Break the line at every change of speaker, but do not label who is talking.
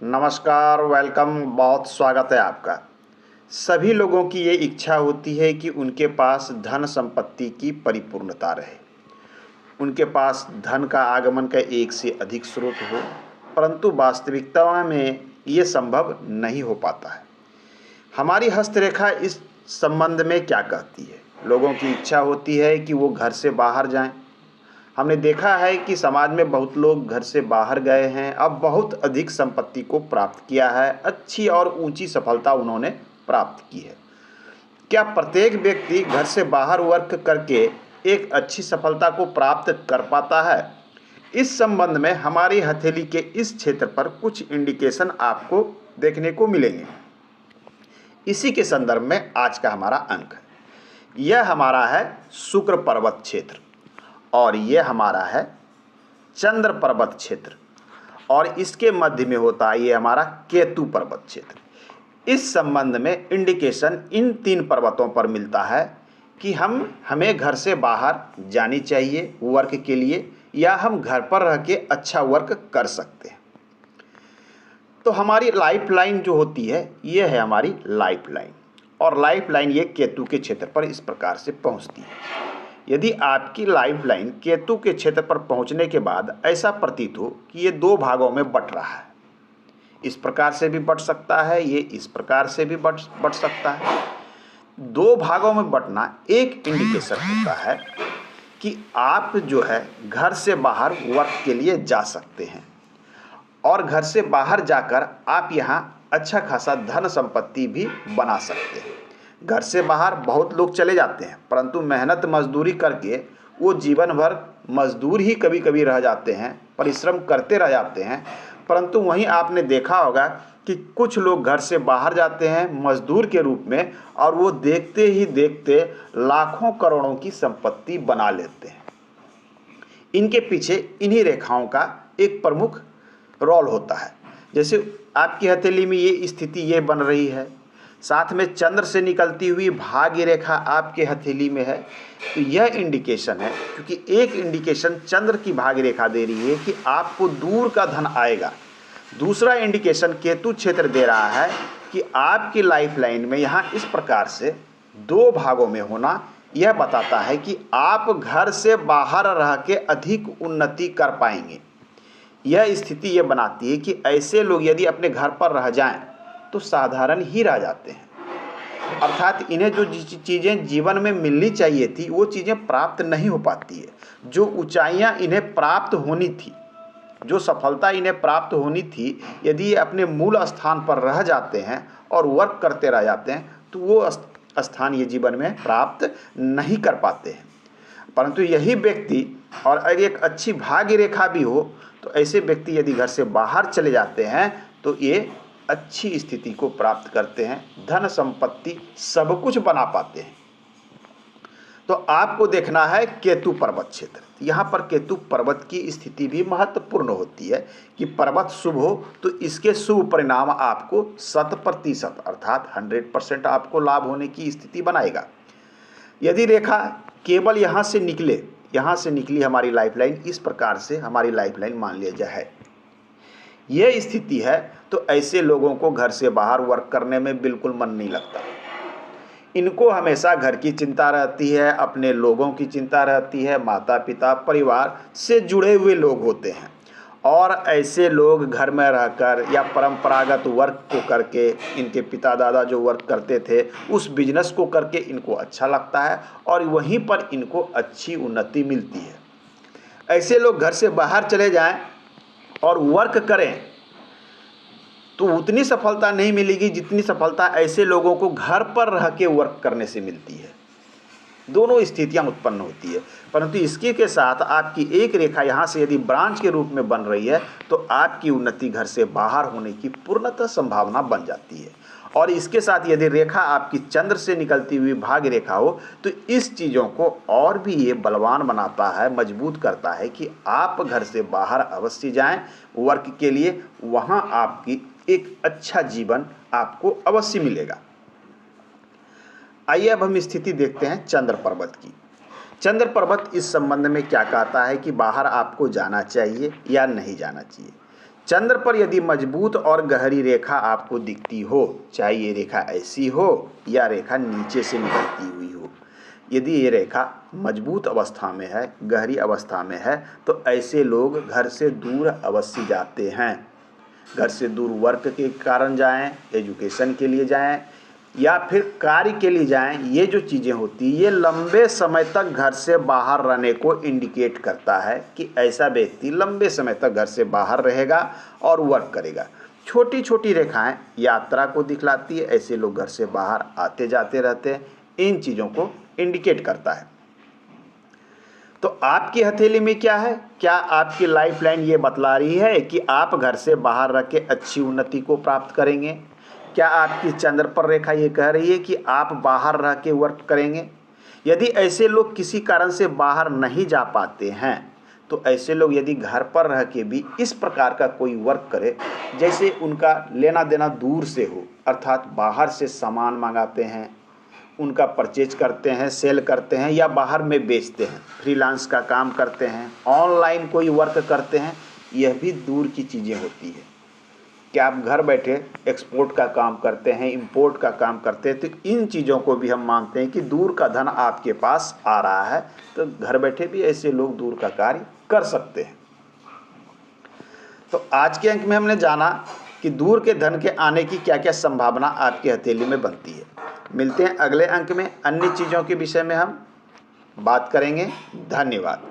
नमस्कार, वेलकम, बहुत स्वागत है आपका। सभी लोगों की ये इच्छा होती है कि उनके पास धन संपत्ति की परिपूर्णता रहे, उनके पास धन का आगमन का एक से अधिक स्रोत हो, परंतु वास्तविकता में ये संभव नहीं हो पाता है। हमारी हस्तरेखा इस संबंध में क्या कहती है? लोगों की इच्छा होती है कि वो घर से बाहर जाएं। हमने देखा है कि समाज में बहुत लोग घर से बाहर गए हैं, अब बहुत अधिक संपत्ति को प्राप्त किया है, अच्छी और ऊंची सफलता उन्होंने प्राप्त की है। क्या प्रत्येक व्यक्ति घर से बाहर वर्क करके एक अच्छी सफलता को प्राप्त कर पाता है? इस संबंध में हमारी हथेली के इस क्षेत्र पर कुछ इंडिकेशन आपको देखने को मिलेंगे। इसी के संदर्भ में आज का हमारा अंक है। यह हमारा है शुक्र पर्वत क्षेत्र और ये हमारा है चंद्र पर्वत क्षेत्र और इसके मध्य में होता है ये हमारा केतु पर्वत क्षेत्र। इस संबंध में इंडिकेशन इन 3 पर्वतों पर मिलता है कि हमें घर से बाहर जानी चाहिए वर्क के लिए, या हम घर पर रह के अच्छा वर्क कर सकते हैं। तो हमारी लाइफ लाइन जो होती है ये है हमारी लाइफ लाइन, और लाइफ लाइन ये केतु के क्षेत्र पर इस प्रकार से पहुंचती है। यदि आपकी लाइफ लाइन केतु के क्षेत्र पर पहुंचने के बाद ऐसा प्रतीत हो कि ये 2 भागों में बट रहा है, इस प्रकार से भी बट सकता है, ये इस प्रकार से भी बट सकता है। 2 भागों में बटना एक इंडिकेशन होता है कि आप जो है घर से बाहर वर्क के लिए जा सकते हैं, और घर से बाहर जाकर आप यहाँ अच्छा खासा धन संपत्ति भी बना सकते हैं। घर से बाहर बहुत लोग चले जाते हैं, परंतु मेहनत मजदूरी करके वो जीवन भर मजदूर ही कभी कभी रह जाते हैं, परिश्रम करते रह जाते हैं। परंतु वहीं आपने देखा होगा कि कुछ लोग घर से बाहर जाते हैं मजदूर के रूप में, और वो देखते ही देखते लाखों करोड़ों की संपत्ति बना लेते हैं। इनके पीछे इन्हीं रेखाओं का एक प्रमुख रोल होता है। जैसे आपकी हथेली में ये स्थिति ये बन रही है, साथ में चंद्र से निकलती हुई भाग्य रेखा आपके हथेली में है, तो यह इंडिकेशन है, क्योंकि एक इंडिकेशन चंद्र की भाग्य रेखा दे रही है कि आपको दूर का धन आएगा। दूसरा इंडिकेशन केतु क्षेत्र दे रहा है कि आपकी लाइफ लाइन में यहाँ इस प्रकार से 2 भागों में होना यह बताता है कि आप घर से बाहर रह के अधिक उन्नति कर पाएंगे। यह स्थिति ये बनाती है कि ऐसे लोग यदि अपने घर पर रह जाएं तो साधारण ही रह जाते हैं, अर्थात इन्हें जो चीज़ें जीवन में मिलनी चाहिए थी वो चीज़ें प्राप्त नहीं हो पाती है। जो ऊंचाइयां इन्हें प्राप्त होनी थी, जो सफलता इन्हें प्राप्त होनी थी, यदि ये अपने मूल स्थान पर रह जाते हैं और वर्क करते रह जाते हैं तो वो स्थान ये जीवन में प्राप्त नहीं कर पाते हैं। परंतु यही व्यक्ति, और अगर एक अच्छी भाग्य रेखा भी हो, तो ऐसे व्यक्ति यदि घर से बाहर चले जाते हैं तो ये अच्छी स्थिति को प्राप्त करते हैं, धन संपत्ति सब कुछ बना पाते हैं। तो आपको देखना है केतु पर्वत क्षेत्र। यहाँ पर केतु पर्वत की स्थिति भी महत्वपूर्ण होती है कि पर्वत शुभ हो तो इसके शुभ परिणाम आपको 100% अर्थात 100% आपको लाभ होने की स्थिति बनाएगा। यदि रेखा केवल यहाँ से निकली हमारी लाइफलाइन, इस प्रकार से हमारी लाइफलाइन मान लिया जाए यह स्थिति है, तो ऐसे लोगों को घर से बाहर वर्क करने में बिल्कुल मन नहीं लगता। इनको हमेशा घर की चिंता रहती है, अपने लोगों की चिंता रहती है, माता पिता परिवार से जुड़े हुए लोग होते हैं, और ऐसे लोग घर में रहकर या परंपरागत वर्क को करके, इनके पिता दादा जो वर्क करते थे उस बिजनेस को करके इनको अच्छा लगता है और वहीं पर इनको अच्छी उन्नति मिलती है। ऐसे लोग घर से बाहर चले जाएं और वर्क करें तो उतनी सफलता नहीं मिलेगी जितनी सफलता ऐसे लोगों को घर पर रह के वर्क करने से मिलती है। दोनों स्थितियां उत्पन्न होती है, परंतु इसके के साथ आपकी एक रेखा यहाँ से यदि ब्रांच के रूप में बन रही है तो आपकी उन्नति घर से बाहर होने की पूर्णतः संभावना बन जाती है। और इसके साथ यदि रेखा आपकी चंद्र से निकलती हुई भाग्य रेखा हो तो इस चीज़ों को और भी ये बलवान बनाता है, मजबूत करता है कि आप घर से बाहर अवश्य जाएं वर्क के लिए, वहाँ आपकी एक अच्छा जीवन आपको अवश्य मिलेगा। आइए अब हम स्थिति देखते हैं चंद्र पर्वत की। चंद्र पर्वत इस संबंध में क्या कहता है कि बाहर आपको जाना चाहिए या नहीं जाना चाहिए। चंद्र पर यदि मजबूत और गहरी रेखा आपको दिखती हो, चाहे ये रेखा ऐसी हो या रेखा नीचे से निकलती हुई हो, यदि ये रेखा मजबूत अवस्था में है, गहरी अवस्था में है, तो ऐसे लोग घर से दूर अवश्य जाते हैं। घर से दूर वर्क के कारण जाएं, एजुकेशन के लिए जाएं या फिर कार्य के लिए जाएं। ये जो चीज़ें होती हैं ये लंबे समय तक घर से बाहर रहने को इंडिकेट करता है कि ऐसा व्यक्ति लंबे समय तक घर से बाहर रहेगा और वर्क करेगा। छोटी छोटी रेखाएं यात्रा को दिखलाती है, ऐसे लोग घर से बाहर आते जाते रहते हैं, इन चीज़ों को इंडिकेट करता है। तो आपकी हथेली में क्या है? क्या आपकी लाइफ लाइन ये बतला रही है कि आप घर से बाहर रह के अच्छी उन्नति को प्राप्त करेंगे? क्या आपकी चंद्र पर रेखा ये कह रही है कि आप बाहर रह के वर्क करेंगे? यदि ऐसे लोग किसी कारण से बाहर नहीं जा पाते हैं, तो ऐसे लोग यदि घर पर रह के भी इस प्रकार का कोई वर्क करे, जैसे उनका लेना देना दूर से हो, अर्थात बाहर से सामान मंगाते हैं, उनका परचेज करते हैं, सेल करते हैं या बाहर में बेचते हैं, फ्रीलांस का काम करते हैं, ऑनलाइन कोई वर्क करते हैं, यह भी दूर की चीज़ें होती है। क्या आप घर बैठे एक्सपोर्ट का काम करते हैं, इंपोर्ट का काम करते हैं, तो इन चीज़ों को भी हम मानते हैं कि दूर का धन आपके पास आ रहा है। तो घर बैठे भी ऐसे लोग दूर का कार्य कर सकते हैं। तो आज के अंक में हमने जाना कि दूर के धन के आने की क्या क्या संभावना आपकी हथेली में बनती है। मिलते हैं अगले अंक में, अन्य चीज़ों के विषय में हम बात करेंगे। धन्यवाद।